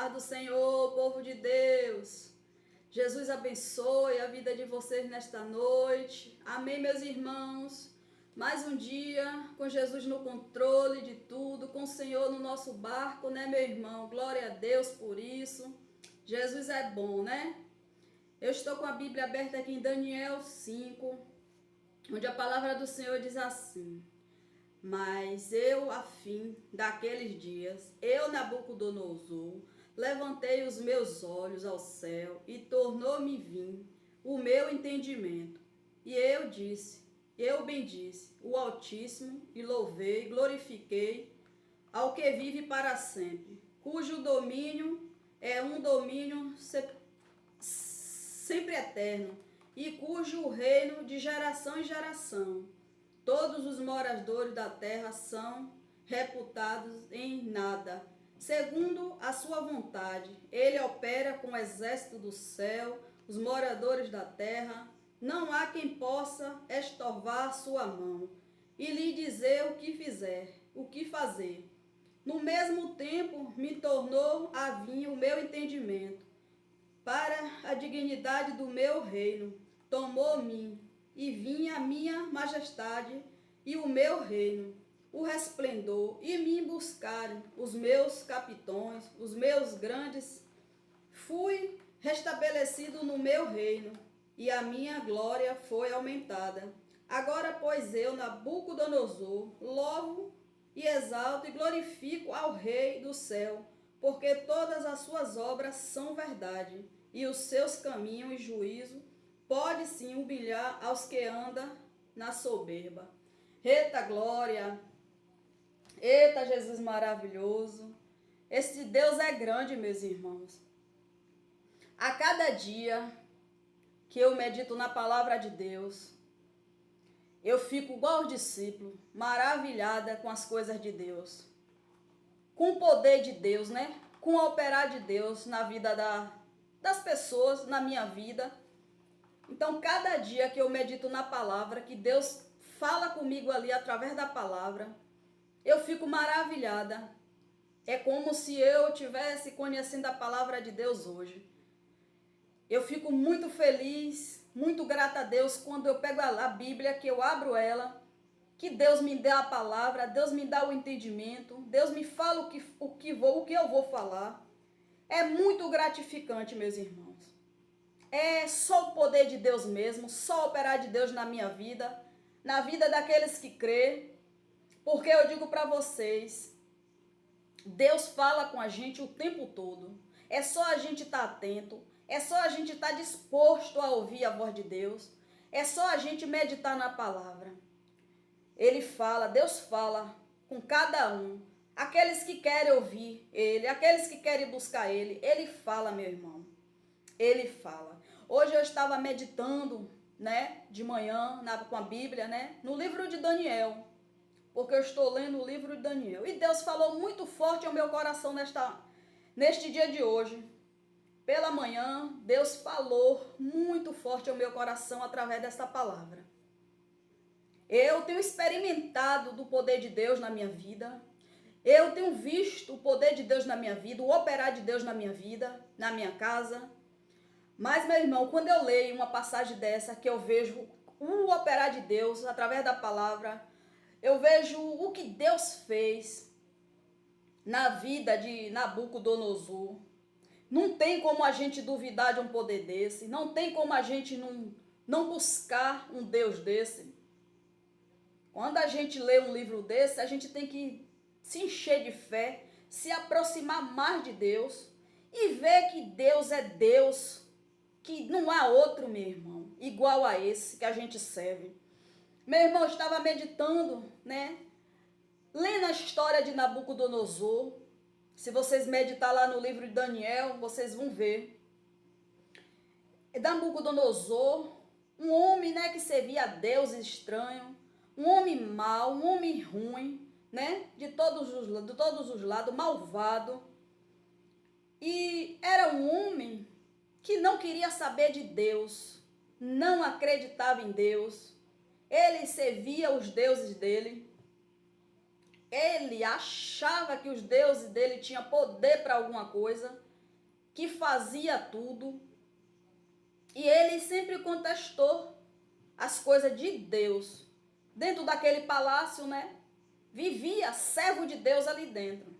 Paz do Senhor, povo de Deus. Jesus abençoe a vida de vocês nesta noite. Amém, meus irmãos. Mais um dia com Jesus no controle de tudo, com o Senhor no nosso barco, né, meu irmão? Glória a Deus por isso. Jesus é bom, né? Eu estou com a Bíblia aberta aqui em Daniel 5, onde a palavra do Senhor diz assim: mas eu, a fim daqueles dias, eu, Nabucodonosor, levantei os meus olhos ao céu e tornou-me vir o meu entendimento. E eu disse, eu bendisse o Altíssimo e louvei, glorifiquei ao que vive para sempre, cujo domínio é um domínio sempre eterno e cujo reino de geração em geração. Todos os moradores da terra são reputados em nada. Segundo a sua vontade, ele opera com o exército do céu, os moradores da terra. Não há quem possa estorvar sua mão e lhe dizer o que fizer, o que fazer. No mesmo tempo, me tornou a vir o meu entendimento para a dignidade do meu reino. Tomou-me e vinha a minha majestade e o meu reino, o resplendor, e me buscaram os meus capitões, os meus grandes. Fui restabelecido no meu reino, e a minha glória foi aumentada. Agora, pois, eu, Nabucodonosor, louvo e exalto e glorifico ao Rei do céu, porque todas as suas obras são verdade, e os seus caminhos e juízo pode sim humilhar aos que andam na soberba. Eita glória! Eita Jesus maravilhoso! Este Deus é grande, meus irmãos. A cada dia que eu medito na palavra de Deus, eu fico igual os discípulos, maravilhada com as coisas de Deus, com o poder de Deus, né? Com o operar de Deus na vida das pessoas, na minha vida. Então, cada dia que eu medito na palavra, que Deus fala comigo ali através da palavra, eu fico maravilhada. É como se eu estivesse conhecendo a palavra de Deus hoje. Eu fico muito feliz, muito grata a Deus quando eu pego a Bíblia, que eu abro ela, que Deus me dá a palavra, Deus me dá o entendimento, Deus me fala o que eu vou falar. É muito gratificante, meus irmãos. É só o poder de Deus mesmo, só operar de Deus na minha vida, na vida daqueles que crê. Porque eu digo para vocês, Deus fala com a gente o tempo todo. É só a gente estar atento, é só a gente estar disposto a ouvir a voz de Deus, é só a gente meditar na palavra. Ele fala, Deus fala com cada um. Aqueles que querem ouvir Ele, aqueles que querem buscar Ele fala, meu irmão. Ele fala. Hoje eu estava meditando, né, de manhã, com a Bíblia, né, no livro de Daniel, porque eu estou lendo o livro de Daniel. E Deus falou muito forte ao meu coração neste dia de hoje. Pela manhã, Deus falou muito forte ao meu coração através dessa palavra. Eu tenho experimentado do poder de Deus na minha vida. Eu tenho visto o poder de Deus na minha vida, o operar de Deus na minha vida, na minha casa. Mas, meu irmão, quando eu leio uma passagem dessa, que eu vejo o operar de Deus através da palavra, eu vejo o que Deus fez na vida de Nabucodonosor. Não tem como a gente duvidar de um poder desse, não tem como a gente não buscar um Deus desse. Quando a gente lê um livro desse, a gente tem que se encher de fé, se aproximar mais de Deus e ver que Deus é Deus, que não há outro, meu irmão, igual a esse que a gente serve. Meu irmão, estava meditando, né? Lendo a história de Nabucodonosor. Se vocês meditar lá no livro de Daniel, vocês vão ver. Nabucodonosor, um homem, né, que servia a Deus estranho, um homem mau, um homem ruim, né? De todos os lados, malvado. E era um homem que não queria saber de Deus, não acreditava em Deus. Ele servia os deuses dele. Ele achava que os deuses dele tinham poder para alguma coisa. que fazia tudo, e ele sempre contestou as coisas de Deus. Dentro daquele palácio, né? Vivia servo de Deus ali dentro.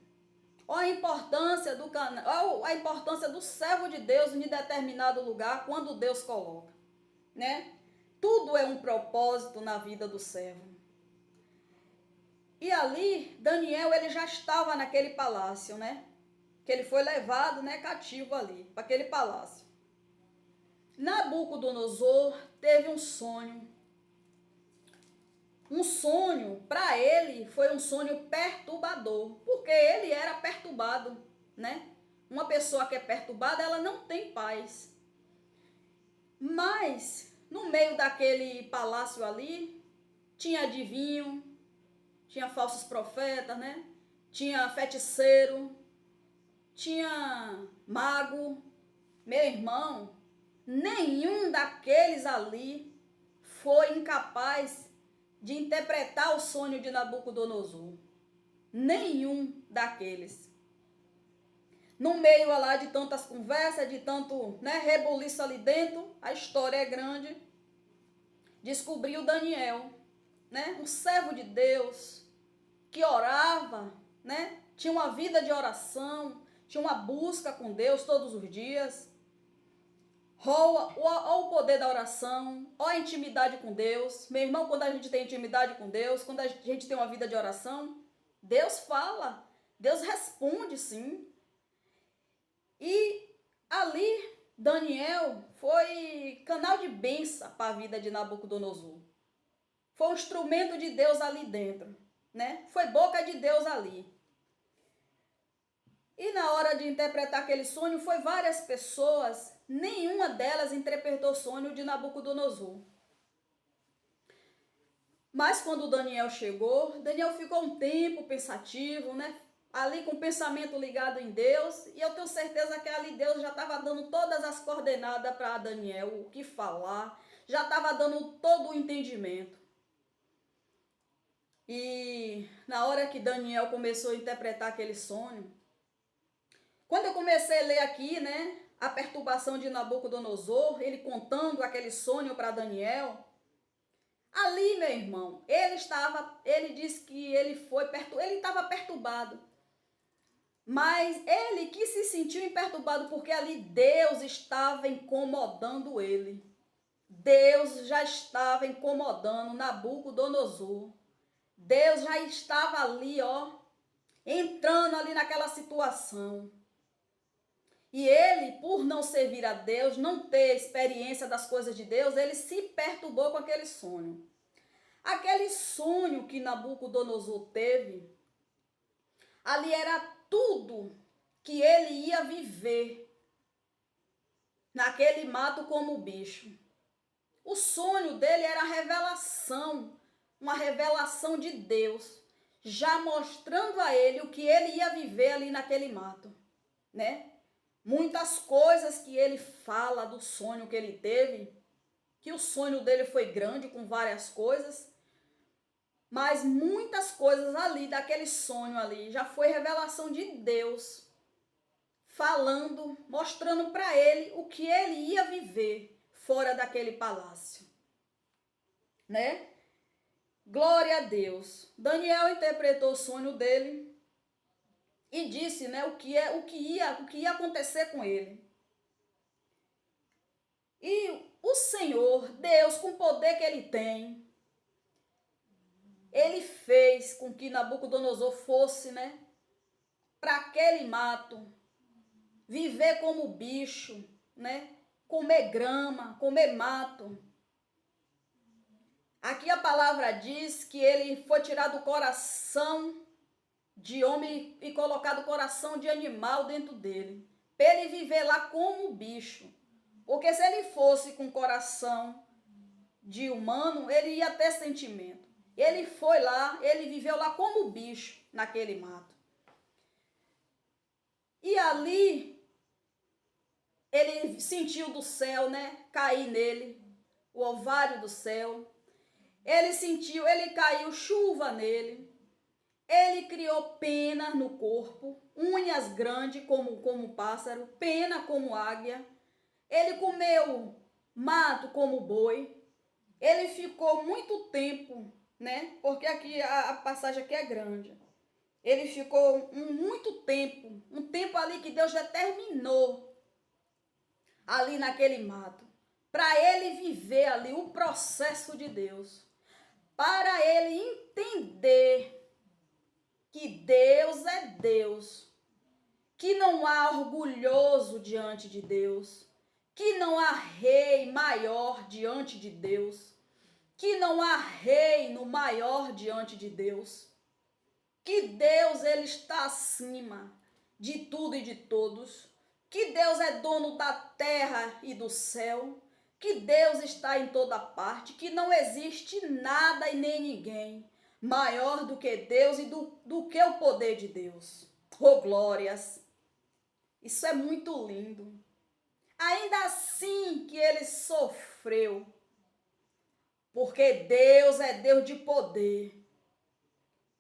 Olha a importância olha a importância do servo de Deus em determinado lugar quando Deus coloca, né? Tudo é um propósito na vida do servo. E ali, Daniel, ele já estava naquele palácio, né? Que ele foi levado, né, cativo ali, para aquele palácio. Nabucodonosor teve um sonho. Um sonho, para ele, foi um sonho perturbador, porque ele era perturbado, né? Uma pessoa que é perturbada, ela não tem paz. Mas, no meio daquele palácio ali, tinha adivinho, tinha falsos profetas, né? Tinha feiticeiro, tinha mago. Meu irmão, nenhum daqueles ali foi incapaz de interpretar o sonho de Nabucodonosor. Nenhum daqueles. No meio lá de tantas conversas, de tanto, né, rebuliço ali dentro, a história é grande. Descobriu Daniel, né, um servo de Deus, que orava, né, tinha uma vida de oração, tinha uma busca com Deus todos os dias. Olha o poder da oração, olha a intimidade com Deus. Meu irmão, quando a gente tem intimidade com Deus, quando a gente tem uma vida de oração, Deus fala, Deus responde sim. E ali, Daniel foi canal de bênção para a vida de Nabucodonosor. Foi um instrumento de Deus ali dentro, né? Foi boca de Deus ali. E na hora de interpretar aquele sonho, foi várias pessoas, nenhuma delas interpretou o sonho de Nabucodonosor. Mas quando Daniel chegou, Daniel ficou um tempo pensativo, né? Ali com o pensamento ligado em Deus, e eu tenho certeza que ali Deus já estava dando todas as coordenadas para Daniel, o que falar, já estava dando todo o entendimento. E na hora que Daniel começou a interpretar aquele sonho, quando eu comecei a ler aqui, né, a perturbação de Nabucodonosor, ele contando aquele sonho para Daniel, ali, meu irmão, ele disse que ele estava perturbado. Mas ele que se sentiu perturbado porque ali Deus estava incomodando ele. Deus já estava incomodando Nabucodonosor. Deus já estava ali, ó, entrando ali naquela situação. E ele, por não servir a Deus, não ter experiência das coisas de Deus, ele se perturbou com aquele sonho. Aquele sonho que Nabucodonosor teve, ali era tudo que ele ia viver naquele mato como bicho. O sonho dele era a revelação, uma revelação de Deus, já mostrando a ele o que ele ia viver ali naquele mato, né? Muitas coisas que ele fala do sonho que ele teve, que o sonho dele foi grande com várias coisas, mas muitas coisas ali daquele sonho ali já foi revelação de Deus, falando, mostrando para ele o que ele ia viver fora daquele palácio, né? Glória a Deus. Daniel interpretou o sonho dele e disse, né, o que ia acontecer com ele. E o Senhor, Deus, com o poder que ele tem, ele fez com que Nabucodonosor fosse, né, para aquele mato, viver como bicho, né, comer grama, comer mato. Aqui a palavra diz que ele foi tirado do coração de homem e colocado o coração de animal dentro dele, para ele viver lá como bicho. Porque se ele fosse com coração de humano, ele ia ter sentimento. Ele foi lá, ele viveu lá como bicho naquele mato. E ali, ele sentiu do céu, né, cair nele, o ovário do céu. Ele sentiu, ele caiu chuva nele. Ele criou pena no corpo, unhas grandes como pássaro, pena como águia. Ele comeu mato como boi. Ele ficou muito tempo, né? Porque aqui a passagem aqui é grande. Ele ficou muito tempo, um tempo ali que Deus determinou ali naquele mato, para ele viver ali o processo de Deus, para ele entender que Deus é Deus, que não há orgulhoso diante de Deus, que não há rei maior diante de Deus, que não há reino maior diante de Deus, que Deus ele está acima de tudo e de todos, que Deus é dono da terra e do céu, que Deus está em toda parte, que não existe nada e nem ninguém maior do que Deus e do que o poder de Deus. Oh, glórias! Isso é muito lindo. Ainda assim que ele sofreu, porque Deus é Deus de poder.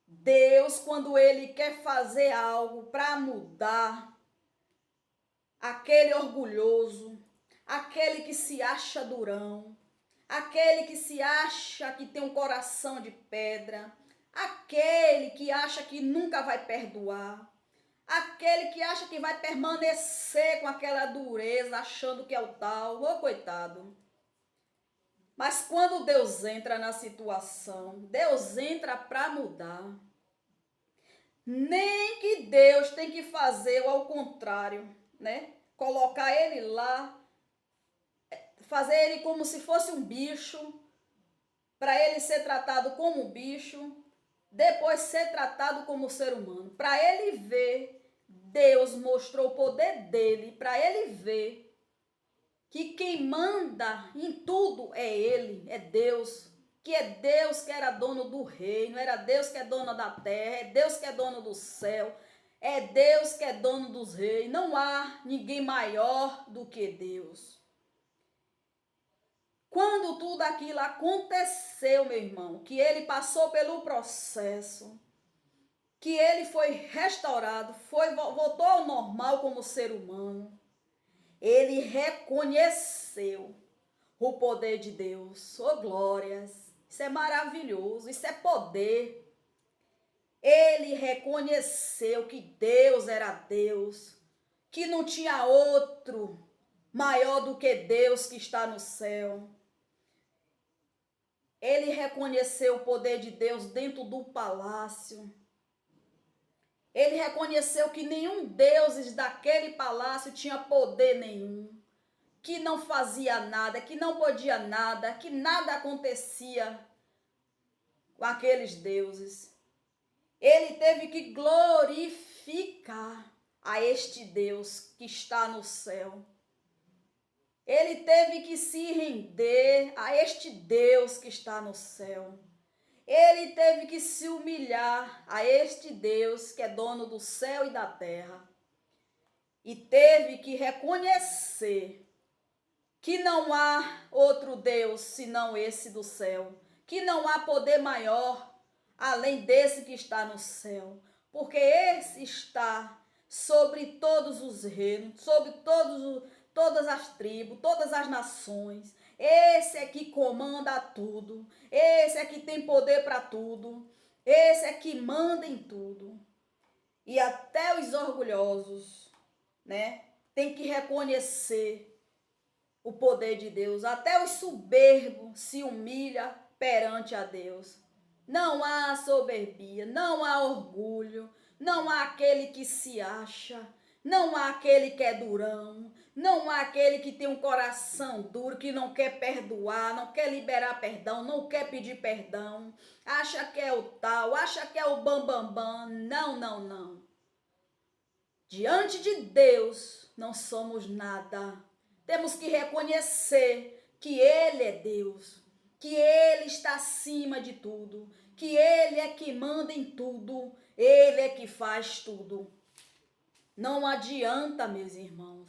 Deus, quando ele quer fazer algo para mudar aquele orgulhoso, aquele que se acha durão, aquele que se acha que tem um coração de pedra, aquele que acha que nunca vai perdoar, aquele que acha que vai permanecer com aquela dureza, achando que é o tal, ô coitado. Mas quando Deus entra na situação, Deus entra para mudar. Nem que Deus tem que fazer ao contrário, né? Colocar ele lá, fazer ele como se fosse um bicho, para ele ser tratado como um bicho, depois ser tratado como ser humano. Para ele ver, Deus mostrou o poder dele, para ele ver que quem manda em tudo é ele, é Deus. Que é Deus que era dono do reino, era Deus que é dono da terra, é Deus que é dono do céu, é Deus que é dono dos reis. Não há ninguém maior do que Deus. Quando tudo aquilo aconteceu, meu irmão, que ele passou pelo processo, que ele foi restaurado, voltou ao normal como ser humano, ele reconheceu o poder de Deus. Oh, glórias! Isso é maravilhoso, isso é poder. Ele reconheceu que Deus era Deus, que não tinha outro maior do que Deus que está no céu. Ele reconheceu o poder de Deus dentro do palácio. Ele reconheceu que nenhum deus daquele palácio tinha poder nenhum, que não fazia nada, que não podia nada, que nada acontecia com aqueles deuses. Ele teve que glorificar a este Deus que está no céu. Ele teve que se render a este Deus que está no céu. Ele teve que se humilhar a este Deus que é dono do céu e da terra. E teve que reconhecer que não há outro Deus senão esse do céu, que não há poder maior além desse que está no céu, porque esse está sobre todos os reinos, sobre todas as tribos, todas as nações. Esse é que comanda tudo, esse é que tem poder para tudo, esse é que manda em tudo. E até os orgulhosos, né, tem que reconhecer o poder de Deus. Até os soberbos se humilham perante a Deus. Não há soberbia, não há orgulho, não há aquele que se acha, não há aquele que é durão, não há aquele que tem um coração duro, que não quer perdoar, não quer liberar perdão, não quer pedir perdão, acha que é o tal, acha que é o bambambam. Bam, bam. Não, não, não. Diante de Deus não somos nada. Temos que reconhecer que Ele é Deus, que Ele está acima de tudo, que Ele é que manda em tudo, Ele é que faz tudo. Não adianta, meus irmãos.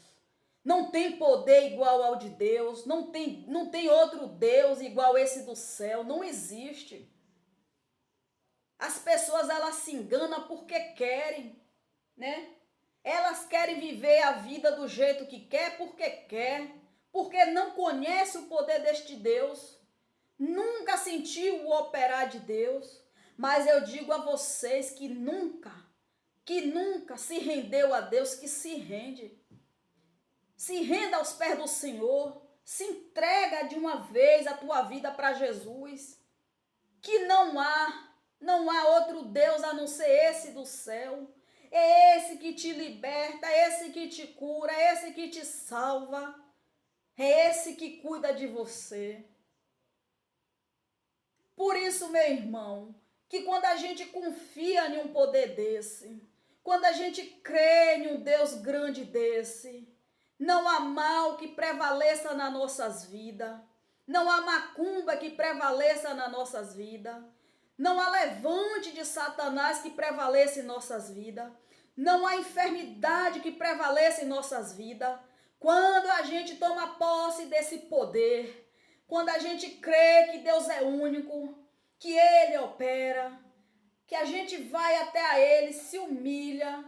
Não tem poder igual ao de Deus, não tem outro Deus igual esse do céu, não existe. As pessoas, elas se enganam porque querem, né? Elas querem viver a vida do jeito que quer, porque não conhece o poder deste Deus, nunca sentiu o operar de Deus. Mas eu digo a vocês que nunca se rendeu a Deus, que se rende. Se renda aos pés do Senhor, se entrega de uma vez a tua vida para Jesus, que não há outro Deus a não ser esse do céu. É esse que te liberta, é esse que te cura, é esse que te salva, é esse que cuida de você. Por isso, meu irmão, que quando a gente confia em um poder desse, quando a gente crê em um Deus grande desse, não há mal que prevaleça nas nossas vidas, não há macumba que prevaleça nas nossas vidas, não há levante de Satanás que prevaleça em nossas vidas, não há enfermidade que prevaleça em nossas vidas. Quando a gente toma posse desse poder, quando a gente crê que Deus é único, que Ele opera, que a gente vai até a Ele, se humilha,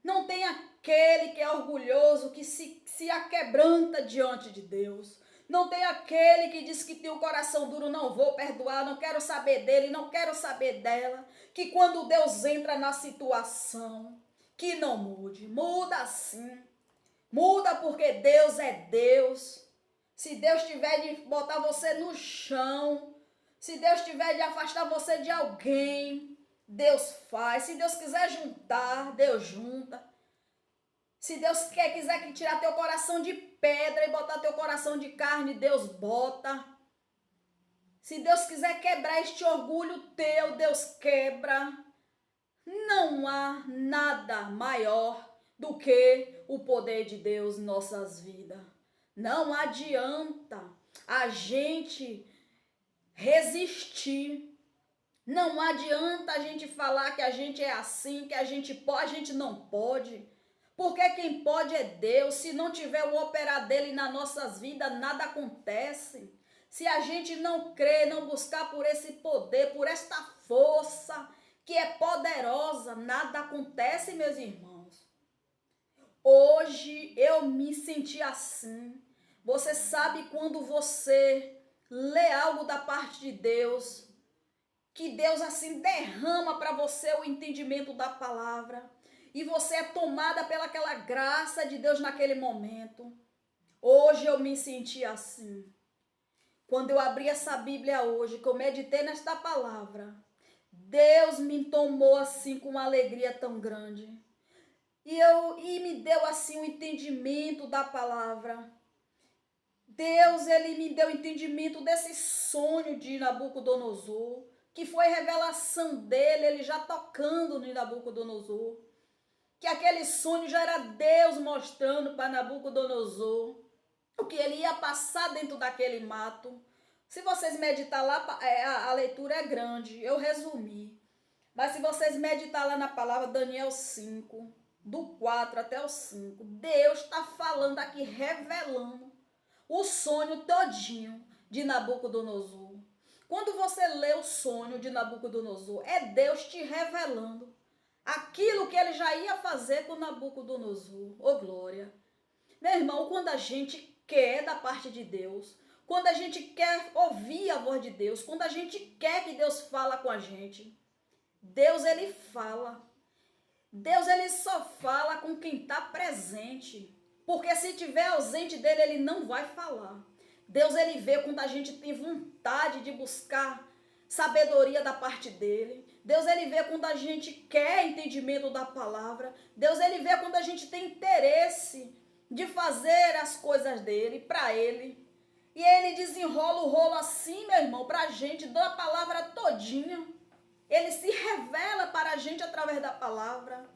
não tem aquele que é orgulhoso, que se aquebranta diante de Deus. Não tem aquele que diz que tem o coração duro, não vou perdoar, não quero saber dele, não quero saber dela. Que quando Deus entra na situação, que não mude. Muda sim. Muda porque Deus é Deus. Se Deus tiver de botar você no chão, se Deus tiver de afastar você de alguém, Deus faz. Se Deus quiser juntar, Deus junta. Se Deus quiser tirar teu coração de pedra e botar teu coração de carne, Deus bota. Se Deus quiser quebrar este orgulho teu, Deus quebra. Não há nada maior do que o poder de Deus em nossas vidas. Não adianta a gente resistir. Não adianta a gente falar que a gente é assim, que a gente não pode. Porque quem pode é Deus. Se não tiver o operar dele nas nossas vidas, nada acontece. Se a gente não crer, não buscar por esse poder, por esta força que é poderosa, nada acontece, meus irmãos. Hoje eu me senti assim. Você sabe quando você lê algo da parte de Deus, que Deus assim derrama para você o entendimento da palavra, e você é tomada pelaquela graça de Deus naquele momento. Hoje eu me senti assim. Quando eu abri essa Bíblia hoje, que eu meditei nesta palavra, Deus me tomou assim com uma alegria tão grande. E me deu assim um entendimento da palavra. Deus, ele me deu entendimento desse sonho de Nabucodonosor, que foi revelação dele, ele já tocando no Nabucodonosor. Que aquele sonho já era Deus mostrando para Nabucodonosor o que ele ia passar dentro daquele mato. Se vocês meditar lá, a leitura é grande, eu resumi. Mas se vocês meditar lá na palavra Daniel 5, do 4 até o 5, Deus está falando aqui, revelando o sonho todinho de Nabucodonosor. Quando você lê o sonho de Nabucodonosor, é Deus te revelando aquilo que ele já ia fazer com Nabucodonosor. Ô glória! Meu irmão, quando a gente quer da parte de Deus, quando a gente quer ouvir a voz de Deus, quando a gente quer que Deus fala com a gente, Deus ele fala. Deus ele só fala com quem está presente. Porque se estiver ausente dele, ele não vai falar. Deus ele vê quando a gente tem vontade de buscar sabedoria da parte dele. Deus ele vê quando a gente quer entendimento da palavra. Deus ele vê quando a gente tem interesse de fazer as coisas dele, para ele. E ele desenrola o rolo assim, meu irmão, para a gente, da palavra todinha. Ele se revela para a gente através da palavra.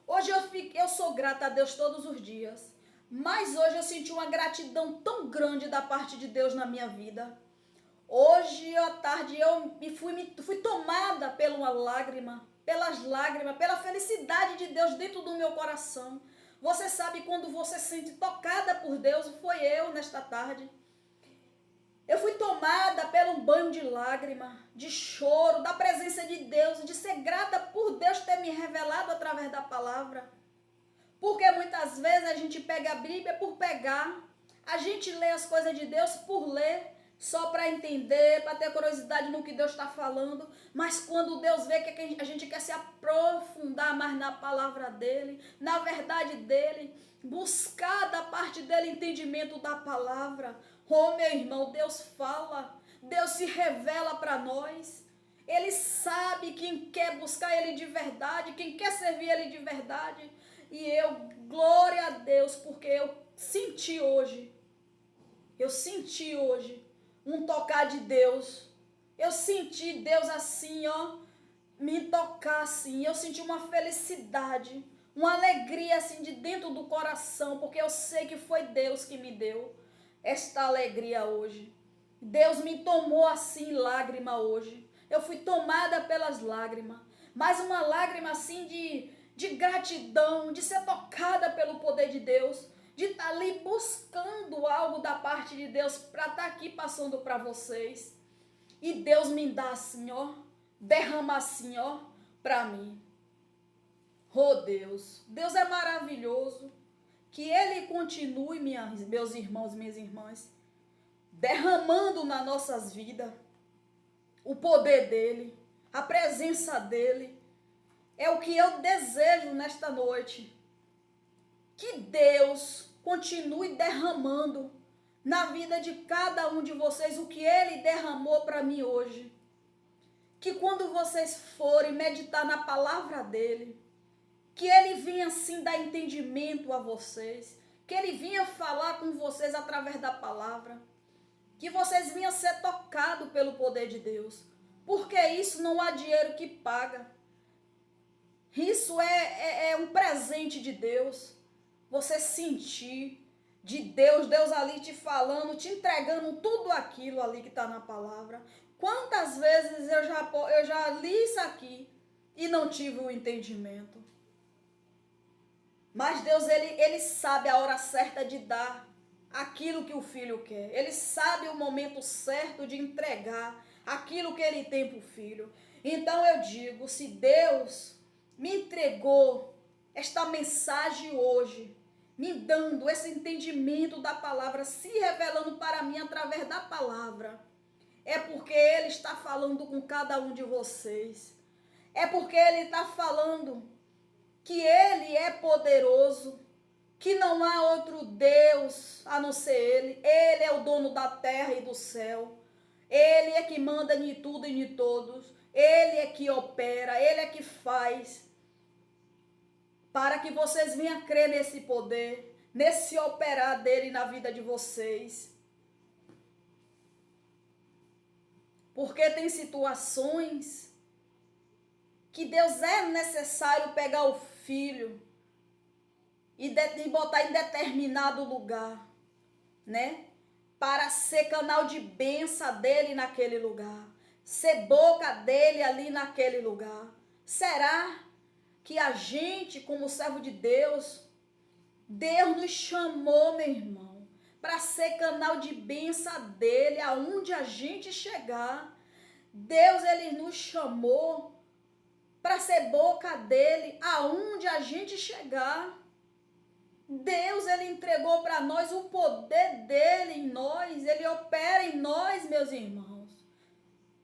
Hoje eu sou grata a Deus todos os dias. Mas hoje eu senti uma gratidão tão grande da parte de Deus na minha vida. Hoje à tarde eu fui tomada pelas lágrimas, pela felicidade de Deus dentro do meu coração. Você sabe quando você se sente tocada por Deus? Foi eu nesta tarde. Eu fui tomada pelo banho de lágrima, de choro, da presença de Deus, de ser grata por Deus ter me revelado através da palavra. Porque muitas vezes a gente pega a Bíblia por pegar, a gente lê as coisas de Deus por ler, só para entender, para ter curiosidade no que Deus está falando, mas quando Deus vê que a gente quer se aprofundar mais na palavra dele, na verdade dele, buscar da parte dele entendimento da palavra. Oh, meu irmão, Deus fala, Deus se revela para nós. Ele sabe quem quer buscar ele de verdade, quem quer servir ele de verdade. E eu, glória a Deus, porque eu senti hoje um tocar de Deus. Eu senti Deus assim, ó, me tocar assim. Eu senti uma felicidade, uma alegria assim de dentro do coração, porque eu sei que foi Deus que me deu esta alegria hoje. Deus me tomou assim lágrima hoje. Eu fui tomada pelas lágrimas, mas uma lágrima assim de gratidão, de ser tocada pelo poder de Deus, de estar ali buscando algo da parte de Deus para estar aqui passando para vocês. E Deus me dá assim, ó, derrama assim, ó, para mim. Oh Deus, Deus é maravilhoso. Que Ele continue, meus irmãos, minhas irmãs, derramando nas nossas vidas o poder dEle, a presença dEle. É o que eu desejo nesta noite. Que Deus continue derramando na vida de cada um de vocês o que Ele derramou para mim hoje. Que quando vocês forem meditar na palavra dEle, que Ele venha assim dar entendimento a vocês, que Ele venha falar com vocês através da palavra, que vocês venham ser tocados pelo poder de Deus, porque isso não há dinheiro que paga. Isso é um presente de Deus. Você sentir de Deus, Deus ali te falando, te entregando tudo aquilo ali que está na palavra. Quantas vezes eu já li isso aqui e não tive o entendimento. Mas Deus, ele sabe a hora certa de dar aquilo que o filho quer. Ele sabe o momento certo de entregar aquilo que ele tem para o filho. Então eu digo, se Deus me entregou esta mensagem hoje, me dando esse entendimento da palavra, se revelando para mim através da palavra, é porque Ele está falando com cada um de vocês. É porque Ele está falando que Ele é poderoso, que não há outro Deus a não ser Ele. Ele é o dono da terra e do céu. Ele é que manda em tudo e em todos. Ele é que opera, Ele é que faz. Para que vocês venham crer nesse poder, nesse operar dele na vida de vocês. Porque tem situações que Deus é necessário pegar o filho e botar em determinado lugar, né? Para ser canal de bênção dele naquele lugar, ser boca dele ali naquele lugar. Será que a gente, como servo de Deus, Deus nos chamou, meu irmão, para ser canal de bênção dele, aonde a gente chegar? Deus, ele nos chamou para ser boca dele, aonde a gente chegar. Deus, ele entregou para nós o poder dele em nós, ele opera em nós, meus irmãos.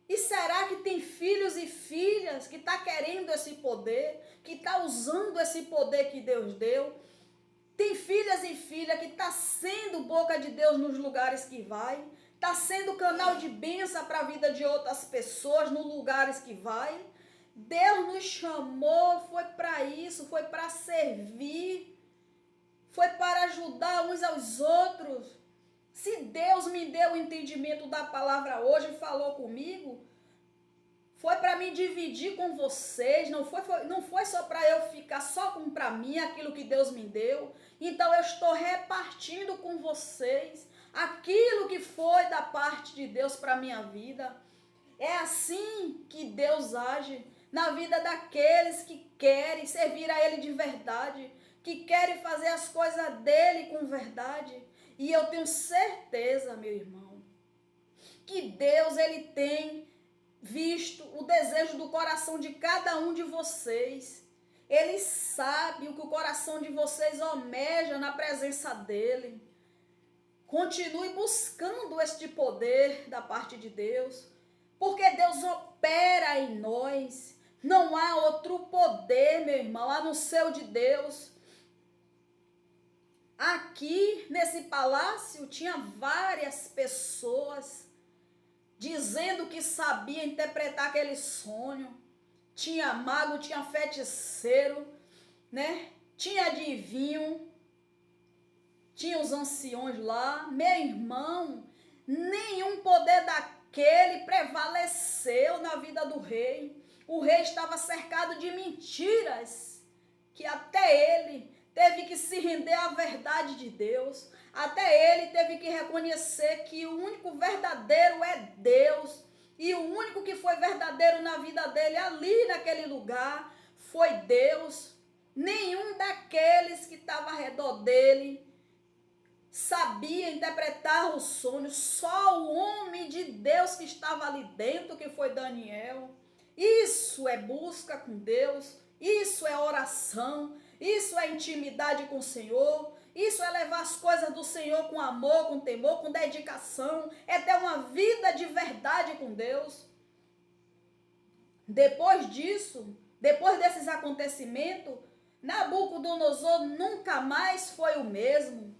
E será que tem filhos e filhas que está querendo esse poder, que está usando esse poder que Deus deu? Tem filhas e filhas que está sendo boca de Deus nos lugares que vai, está sendo canal de bênção para a vida de outras pessoas nos lugares que vai. Deus nos chamou, foi para isso, foi para servir, foi para ajudar uns aos outros. Se Deus me deu o entendimento da palavra hoje e falou comigo, foi para me dividir com vocês, não foi só para eu ficar só com para mim aquilo que Deus me deu. Então eu estou repartindo com vocês aquilo que foi da parte de Deus para a minha vida. É assim que Deus age na vida daqueles que querem servir a Ele de verdade, que querem fazer as coisas dele com verdade. E eu tenho certeza, meu irmão, que Deus, ele tem visto o desejo do coração de cada um de vocês. Ele sabe o que o coração de vocês almeja na presença dele. Continue buscando este poder da parte de Deus, porque Deus opera em nós. Não há outro poder, meu irmão, a não ser o de Deus. Aqui nesse palácio tinha várias pessoas dizendo que sabia interpretar aquele sonho. Tinha mago, tinha feiticeiro, né? Tinha adivinho, tinha os anciões lá. Meu irmão, nenhum poder daquele prevaleceu na vida do rei. O rei estava cercado de mentiras, que até ele teve que se render à verdade de Deus. Até ele teve que reconhecer que o único verdadeiro é Deus. E o único que foi verdadeiro na vida dele, ali naquele lugar, foi Deus. Nenhum daqueles que estava ao redor dele sabia interpretar os sonhos. Só o homem de Deus que estava ali dentro, que foi Daniel. Isso é busca com Deus. Isso é oração. Isso é intimidade com o Senhor. Isso é levar as coisas do Senhor com amor, com temor, com dedicação. É ter uma vida de verdade com Deus. Depois disso, depois desses acontecimentos, Nabucodonosor nunca mais foi o mesmo.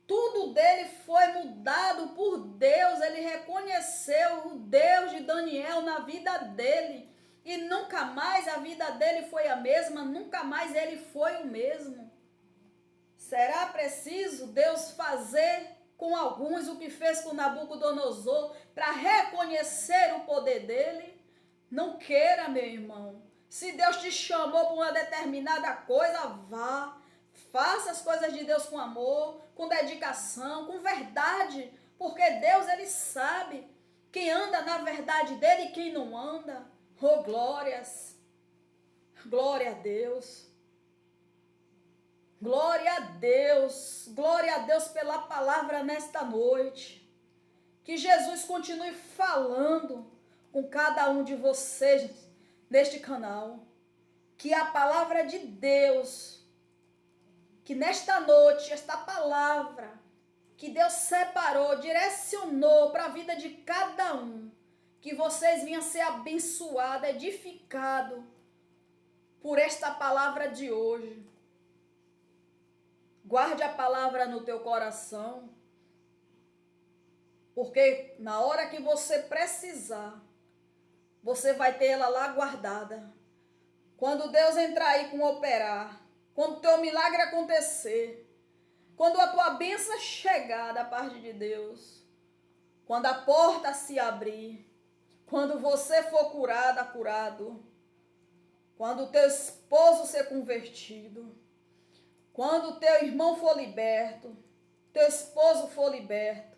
Tudo dele foi mudado por Deus. Ele reconheceu o Deus de Daniel na vida dele. E nunca mais a vida dele foi a mesma. Nunca mais ele foi o mesmo. Será preciso Deus fazer com alguns o que fez com Nabucodonosor para reconhecer o poder dele? Não queira, meu irmão. Se Deus te chamou para uma determinada coisa, vá. Faça as coisas de Deus com amor, com dedicação, com verdade. Porque Deus, ele sabe quem anda na verdade dele e quem não anda. Oh, glórias. Glória a Deus. Glória a Deus, glória a Deus pela palavra nesta noite. Que Jesus continue falando com cada um de vocês neste canal. Que a palavra de Deus, que nesta noite, esta palavra que Deus separou, direcionou para a vida de cada um, que vocês venham ser abençoados, edificados por esta palavra de hoje. Guarde a palavra no teu coração, porque na hora que você precisar, você vai ter ela lá guardada. Quando Deus entrar aí com operar, quando o teu milagre acontecer, quando a tua bênção chegar da parte de Deus, quando a porta se abrir, quando você for curada, curado, quando o teu esposo ser convertido, quando o teu irmão for liberto, teu esposo for liberto,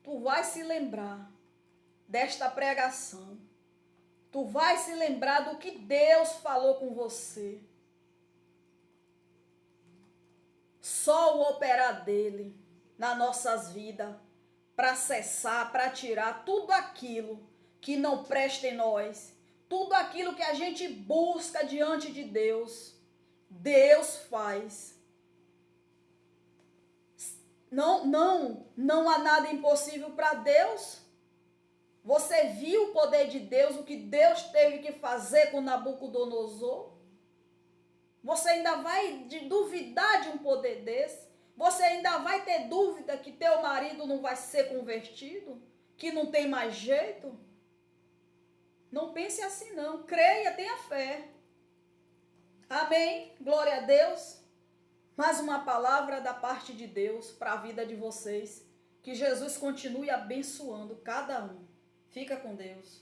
tu vai se lembrar desta pregação. Tu vai se lembrar do que Deus falou com você. Só o operar dele nas nossas vidas, para cessar, para tirar tudo aquilo que não presta em nós, tudo aquilo que a gente busca diante de Deus, Deus faz. Não há nada impossível para Deus. Você viu o poder de Deus, o que Deus teve que fazer com Nabucodonosor? Você ainda vai duvidar de um poder desse? Você ainda vai ter dúvida que teu marido não vai ser convertido? Que não tem mais jeito? Não pense assim não. Creia, tenha fé. Amém? Glória a Deus. Mais uma palavra da parte de Deus para a vida de vocês. Que Jesus continue abençoando cada um. Fica com Deus.